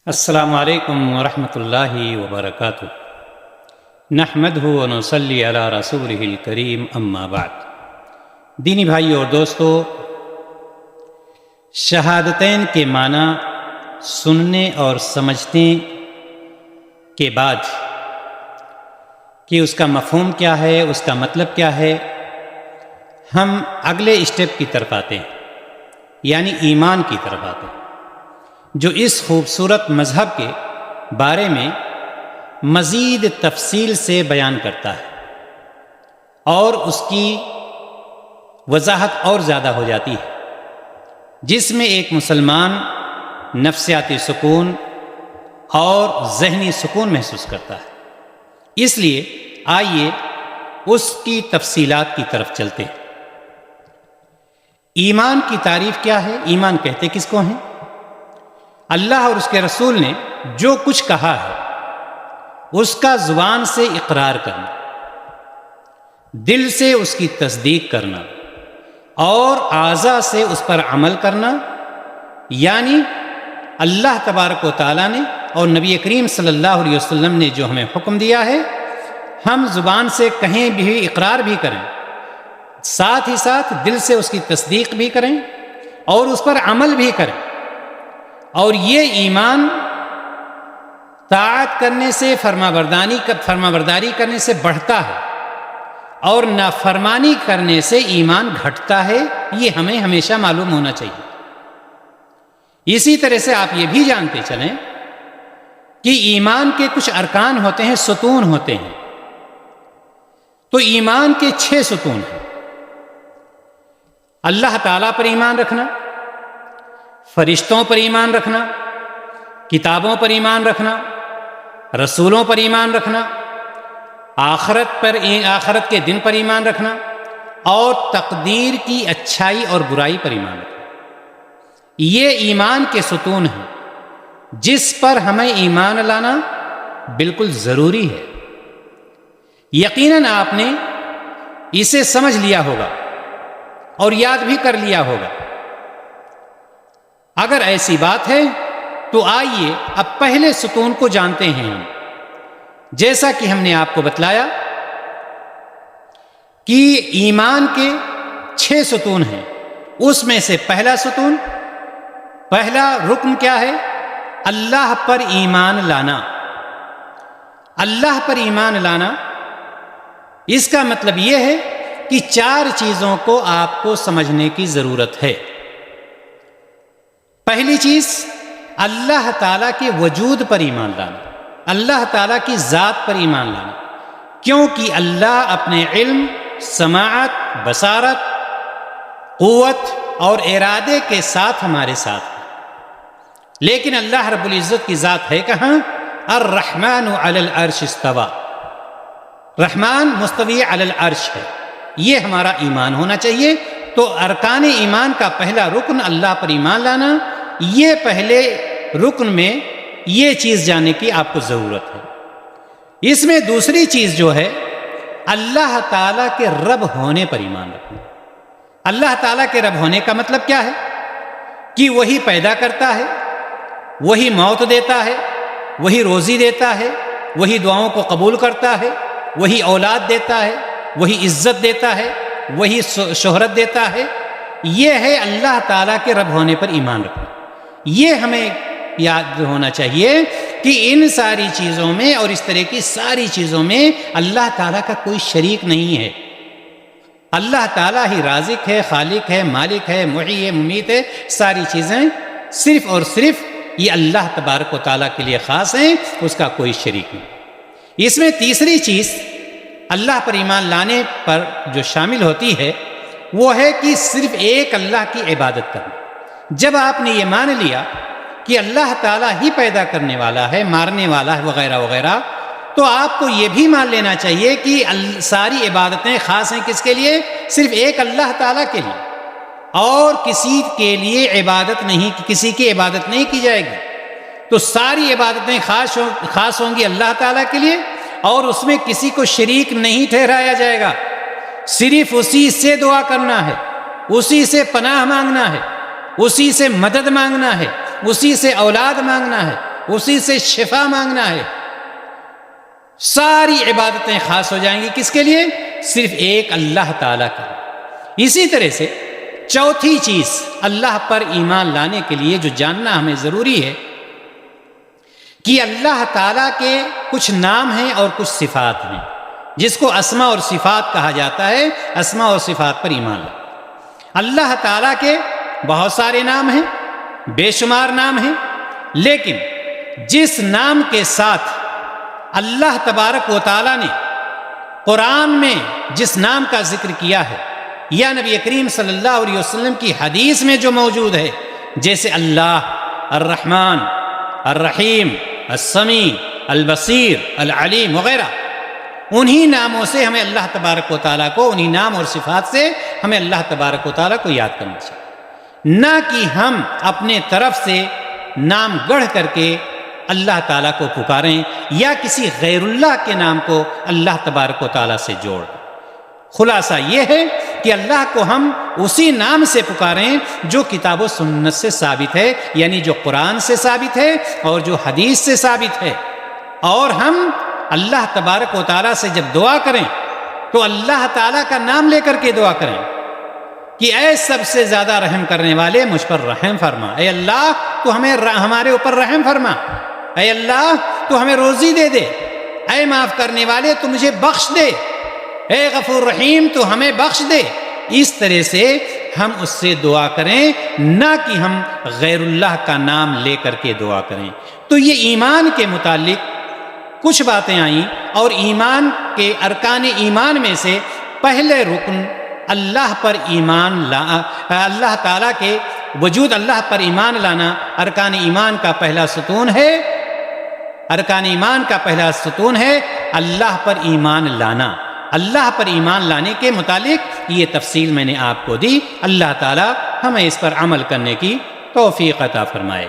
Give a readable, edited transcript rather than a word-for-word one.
السلام علیکم ورحمۃ اللہ وبرکاتہ۔ نحمدہ ونصلی علی رسولہ الکریم، اما بعد۔ دینی بھائی اور دوستو، شہادتین کے معنی سننے اور سمجھنے کے بعد کہ اس کا مفہوم کیا ہے، اس کا مطلب کیا ہے، ہم اگلے اسٹیپ کی طرف آتے ہیں، یعنی ایمان کی طرف آتے ہیں، جو اس خوبصورت مذہب کے بارے میں مزید تفصیل سے بیان کرتا ہے اور اس کی وضاحت اور زیادہ ہو جاتی ہے، جس میں ایک مسلمان نفسیاتی سکون اور ذہنی سکون محسوس کرتا ہے۔ اس لیے آئیے اس کی تفصیلات کی طرف چلتے ہیں۔ ایمان کی تعریف کیا ہے؟ ایمان کہتے کس کو ہیں؟ اللہ اور اس کے رسول نے جو کچھ کہا ہے اس کا زبان سے اقرار کرنا، دل سے اس کی تصدیق کرنا اور اعضاء سے اس پر عمل کرنا، یعنی اللہ تبارک و تعالیٰ نے اور نبی کریم صلی اللہ علیہ وسلم نے جو ہمیں حکم دیا ہے، ہم زبان سے کہیں بھی اقرار بھی کریں، ساتھ ہی ساتھ دل سے اس کی تصدیق بھی کریں اور اس پر عمل بھی کریں۔ اور یہ ایمان طاعت کرنے سے، فرما برداری کرنے سے بڑھتا ہے اور نافرمانی کرنے سے ایمان گھٹتا ہے، یہ ہمیں ہمیشہ معلوم ہونا چاہیے۔ اسی طرح سے آپ یہ بھی جانتے چلیں کہ ایمان کے کچھ ارکان ہوتے ہیں، ستون ہوتے ہیں۔ تو ایمان کے 6 ستون ہیں: اللہ تعالیٰ پر ایمان رکھنا، فرشتوں پر ایمان رکھنا، کتابوں پر ایمان رکھنا، رسولوں پر ایمان رکھنا، آخرت کے دن پر ایمان رکھنا اور تقدیر کی اچھائی اور برائی پر ایمان رکھنا۔ یہ ایمان کے ستون ہیں جس پر ہمیں ایمان لانا بالکل ضروری ہے۔ یقیناً آپ نے اسے سمجھ لیا ہوگا اور یاد بھی کر لیا ہوگا۔ اگر ایسی بات ہے تو آئیے اب پہلے ستون کو جانتے ہیں ہم۔ جیسا کہ ہم نے آپ کو بتلایا کہ ایمان کے 6 ستون ہیں، اس میں سے پہلا ستون، پہلا رکن کیا ہے؟ اللہ پر ایمان لانا۔ اللہ پر ایمان لانا، اس کا مطلب یہ ہے کہ 4 چیزوں کو آپ کو سمجھنے کی ضرورت ہے۔ پہلی چیز، اللہ تعالیٰ کے وجود پر ایمان لانا، اللہ تعالیٰ کی ذات پر ایمان لانا، کیونکہ اللہ اپنے علم، سماعت، بصارت، قوت اور ارادے کے ساتھ ہمارے ساتھ ہے۔ لیکن اللہ رب العزت کی ذات ہے کہاں؟ الرحمن علی العرش استوى، رحمان مستوی علی العرش ہے۔ یہ ہمارا ایمان ہونا چاہیے۔ تو ارکان ایمان کا پہلا رکن اللہ پر ایمان لانا، یہ پہلے رکن میں یہ چیز جاننے کی آپ کو ضرورت ہے۔ اس میں دوسری چیز جو ہے، اللہ تعالیٰ کے رب ہونے پر ایمان رکھنا۔ اللہ تعالیٰ کے رب ہونے کا مطلب کیا ہے؟ کہ وہی پیدا کرتا ہے، وہی موت دیتا ہے، وہی روزی دیتا ہے، وہی دعاؤں کو قبول کرتا ہے، وہی اولاد دیتا ہے، وہی عزت دیتا ہے، وہی شہرت دیتا ہے۔ یہ ہے اللہ تعالیٰ کے رب ہونے پر ایمان رکھنا۔ یہ ہمیں یاد ہونا چاہیے کہ ان ساری چیزوں میں اور اس طرح کی ساری چیزوں میں اللہ تعالیٰ کا کوئی شریک نہیں ہے۔ اللہ تعالیٰ ہی رازق ہے، خالق ہے، مالک ہے، محیی ہے، ممیت ہے۔ ساری چیزیں صرف اور صرف یہ اللہ تبارک و تعالیٰ کے لیے خاص ہیں، اس کا کوئی شریک نہیں۔ اس میں تیسری چیز اللہ پر ایمان لانے پر جو شامل ہوتی ہے، وہ ہے کہ صرف ایک اللہ کی عبادت کرنا۔ جب آپ نے یہ مان لیا کہ اللہ تعالیٰ ہی پیدا کرنے والا ہے، مارنے والا ہے، وغیرہ وغیرہ، تو آپ کو یہ بھی مان لینا چاہیے کہ ساری عبادتیں خاص ہیں کس کے لیے؟ صرف ایک اللہ تعالیٰ کے لیے، اور کسی کے لیے عبادت نہیں، کسی کی عبادت نہیں کی جائے گی۔ تو ساری عبادتیں خاص ہوں گی اللہ تعالیٰ کے لیے، اور اس میں کسی کو شریک نہیں ٹھہرایا جائے گا۔ صرف اسی سے دعا کرنا ہے، اسی سے پناہ مانگنا ہے، اسی سے مدد مانگنا ہے، اسی سے اولاد مانگنا ہے، اسی سے شفا مانگنا ہے، ساری عبادتیں خاص ہو جائیں گی کس کے لیے؟ صرف ایک اللہ تعالیٰ کے لیے۔ اسی طرح سے چوتھی چیز اللہ پر ایمان لانے کے لیے جو جاننا ہمیں ضروری ہے کہ اللہ تعالیٰ کے کچھ نام ہیں اور کچھ صفات ہیں، جس کو اسماء اور صفات کہا جاتا ہے۔ اسماء اور صفات پر ایمان لا۔ اللہ تعالیٰ کے بہت سارے نام ہیں، بے شمار نام ہیں، لیکن جس نام کے ساتھ اللہ تبارک و تعالیٰ نے قرآن میں جس نام کا ذکر کیا ہے یا نبی کریم صلی اللہ علیہ وسلم کی حدیث میں جو موجود ہے، جیسے اللہ، الرحمن، الرحیم، السمیع، البصیر، العلیم وغیرہ، انہی ناموں سے ہمیں اللہ تبارک و تعالیٰ کو، انہی نام اور صفات سے ہمیں اللہ تبارک و تعالیٰ کو یاد کرنا چاہیے، نہ کہ ہم اپنے طرف سے نام گڑھ کر کے اللہ تعالیٰ کو پکاریں یا کسی غیر اللہ کے نام کو اللہ تبارک و تعالیٰ سے جوڑ۔ خلاصہ یہ ہے کہ اللہ کو ہم اسی نام سے پکاریں جو کتاب و سنت سے ثابت ہے، یعنی جو قرآن سے ثابت ہے اور جو حدیث سے ثابت ہے، اور ہم اللہ تبارک و تعالیٰ سے جب دعا کریں تو اللہ تعالیٰ کا نام لے کر کے دعا کریں کہ اے سب سے زیادہ رحم کرنے والے مجھ پر رحم فرما، اے اللہ تو ہمارے اوپر رحم فرما، اے اللہ تو ہمیں روزی دے دے، اے معاف کرنے والے تو مجھے بخش دے، اے غفور رحیم تو ہمیں بخش دے۔ اس طرح سے ہم اس سے دعا کریں، نہ کہ ہم غیر اللہ کا نام لے کر کے دعا کریں۔ تو یہ ایمان کے متعلق کچھ باتیں آئیں، اور ایمان کے ارکان ایمان میں سے پہلے رکن اللہ پر ایمان اللہ تعالیٰ کے وجود، اللہ پر ایمان لانا ارکان ایمان کا پہلا ستون ہے۔ ارکان ایمان کا پہلا ستون ہے اللہ پر ایمان لانا۔ اللہ پر ایمان لانے کے متعلق یہ تفصیل میں نے آپ کو دی۔ اللہ تعالیٰ ہمیں اس پر عمل کرنے کی توفیق عطا فرمائے۔